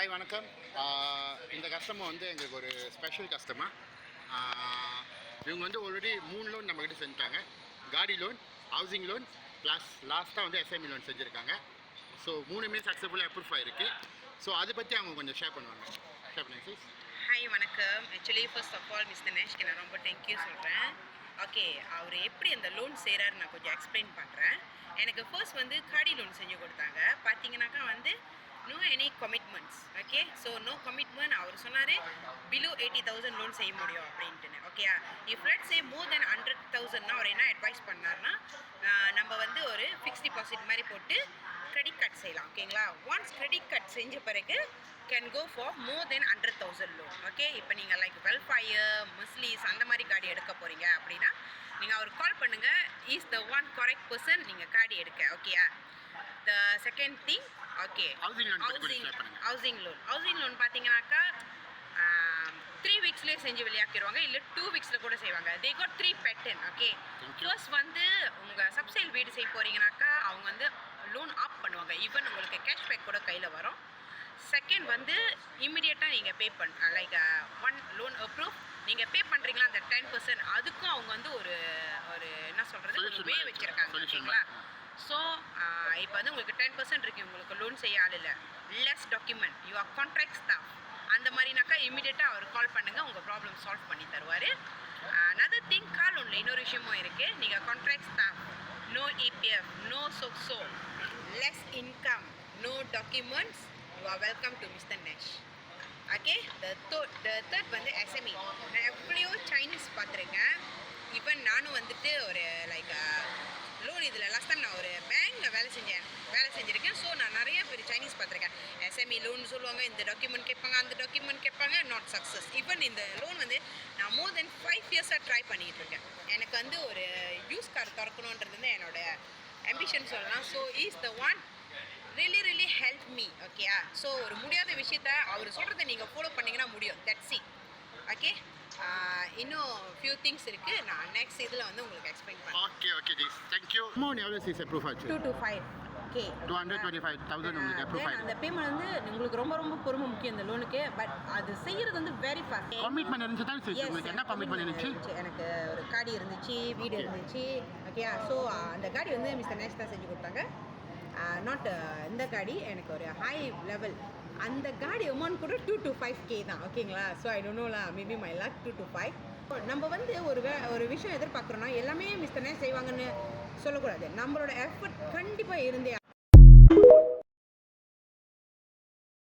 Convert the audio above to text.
Hi வணக்கம். இந்த customer வந்து எங்களுக்கு ஒரு ஸ்பெஷல் கஸ்டமர். இவங்க வந்து ஆல்ரெடி 3 லோன் நம்மக்கிட்ட செஞ்சுட்டாங்க. காடி லோன், ஹவுசிங் லோன் ப்ளஸ் லாஸ்ட்டாக வந்து எஸ்எம்இ லோன் செஞ்சுருக்காங்க. ஸோ 3மே சக்ஸஸ்ஃபுல்லாக அப்ரூவ் ஆகிருக்கு. ஸோ அதை பற்றி அவங்க கொஞ்சம் ஷேர் பண்ணுவாங்க. ப்ளீஸ். ஹாய் வணக்கம். Actually first of all mister நேஷ்க்கு நான் ரொம்ப தேங்க்யூ சொல்கிறேன். ஓகே, அவர் எப்படி அந்த லோன் செய்கிறாரு நான் கொஞ்சம் எக்ஸ்பிளைன் பண்ணுறேன். எனக்கு ஃபர்ஸ்ட் வந்து காடி லோன் செஞ்சு கொடுத்தாங்க. பார்த்தீங்கன்னாக்கா வந்து no any commitments. Okay, so no commitment. அவர் சொன்னார் பிலோ 80,000 லோன் செய்ய முடியும் அப்படின்ட்டுன்னு. ஓகேயா, இஃப் லெட்ஸ் சே மோர் தென் 100,000னா அவர் என்ன அட்வைஸ் பண்ணார்னா நம்ம வந்து ஒரு ஃபிக்ஸ் டிபாசிட் மாதிரி போட்டு கிரெடிட் கார்டு செய்யலாம். ஓகேங்களா, ஒன்ஸ் கிரெடிட் கார்டு செஞ்ச பிறகு can go for more then 100,000 loan. Okay, இப்போ நீங்கள் லைக் வெல்ஃபயர், முஸ்லீஸ் அந்த மாதிரி கார்டு எடுக்க போகிறீங்க அப்படின்னா நீங்கள் அவருக்கு கால் பண்ணுங்கள். Is the one correct person நீங்கள் கார்டு எடுக்க. ஓகேயா, the second thing, okay, housing loan பார்த்தீங்கன்னாக்கா 3 வீக்ஸ்லேயே செஞ்சு வெளியாக்கிடுவாங்க, இல்லை 2 வீக்ஸில் கூட செய்வாங்க. They got 3 pattern. Okay, first வந்து உங்கள் சப்சைல் வீடு செய்ய போகிறீங்கனாக்கா அவங்க வந்து லோன் ஆஃப் பண்ணுவாங்க. ஈவன் உங்களுக்கு கேஷ்பேக் கூட கையில் வரும். செகண்ட் வந்து இம்மிடியேட்டாக நீங்கள் பே லைக் ஒன் லோன் அப்ரூவ் நீங்கள் பே பண்ணுறீங்களா அந்த 10%, அதுக்கும் அவங்க வந்து ஒரு என்ன சொல்கிறது ஒரு வே வச்சுருக்காங்க. ஓகேங்களா, ஸோ இப்போ வந்து உங்களுக்கு 10% இருக்குது, உங்களுக்கு லோன் செய்ய ஆள் இல்லை, less document, you are contract staff, அந்த மாதிரினாக்கா இம்மிடியேட்டாக அவர் கால் பண்ணுங்கள், உங்கள் ப்ராப்ளம் சால்வ் பண்ணி தருவார். another திங், கால் லோனில் இன்னொரு விஷயமும் இருக்குது. நீங்கள் contract staff, no EPF, no சோக்ஸோ, less income, no documents, you are welcome to mister Nash. Okay, the third வந்து எஸ்எம்இ. நான் எவ்வளோ சைனீஸ் பார்த்துருக்கேன். ஈவன் நானும் வந்துட்டு ஒரு லைக் லோன் இதில் லாஸ்ட் டைம் நான் ஒரு பேங்க்கில் வேலை செஞ்சுருக்கேன். ஸோ நான் நிறைய பேர் சைனீஸ் பார்த்துருக்கேன். எஸ்எம்இ லோன் சொல்லுவாங்க, இந்த டாக்குமெண்ட் கேட்பாங்க, அந்த டாக்குமெண்ட் கேட்பாங்க, நாட் சக்ஸஸ். ஈவன் இந்த லோன் வந்து நான் மோர் தென் 5 இயர்ஸாக ட்ரை பண்ணிகிட்டு இருக்கேன். எனக்கு வந்து ஒரு யூஸ் கார்டு திறக்கணுன்றது வந்து என்னோட ஆம்பிஷன் சொல்லலாம். So is the one really help me. ஓகேயா, ஸோ ஒரு முடியாத விஷயத்த அவர் சொல்கிறத நீங்கள் ஃபாலோ பண்ணிங்கன்னா முடியும். That's it. ஓகே, இன்னும் ஃபியூ திங்ஸ் இருக்குது, நான் நெக்ஸ்ட் இதில் வந்து உங்களுக்கு எக்ஸ்பிளைன் பண்ணுறேன். Okay G, thank you. அமௌண்ட் எவ்வளோ சீஸ் அப்ரூவ் ஆச்சு? 2 to 5 K. 225,000 உங்களுக்கு அப்ரூவ் ஆயிடுச்சு. அந்த பேமெண்ட் வந்து உங்களுக்கு ரொம்ப பொறுமை முக்கியம் இந்த லோனுக்கு. பட் அது செய்கிறது வந்து வெரி ஃபாஸ்ட். கமிட்மெண்ட் இருந்துச்சு தான் சரி. உங்களுக்கு என்ன கமிட்மெண்ட் இருந்துச்சு? எனக்கு ஒரு காடி இருந்துச்சு, வீடு இருந்துச்சு. ஓகேயா, ஸோ அந்த காடி வந்து மிஸ்டர் நேஷ் தான் செஞ்சு கொடுத்தாங்க. நாட் இந்த காடி எனக்கு ஒரு ஹை லெவல். அந்த காடி அமௌண்ட் கூட 2 to 5K தான். ஓகேங்களா, ஸோ ஐ டோன்ட் நோலா, மேபி மை லாக் 2 to 5. நம்ம வந்து ஒரு விஷயம் எதிர்பார்க்குறோன்னா எல்லாமே மிஸ்டர் நேஷ் செய்வாங்கன்னு சொல்லக்கூடாது. நம்மளோட எஃபர்ட் கண்டிப்பாக இருந்தே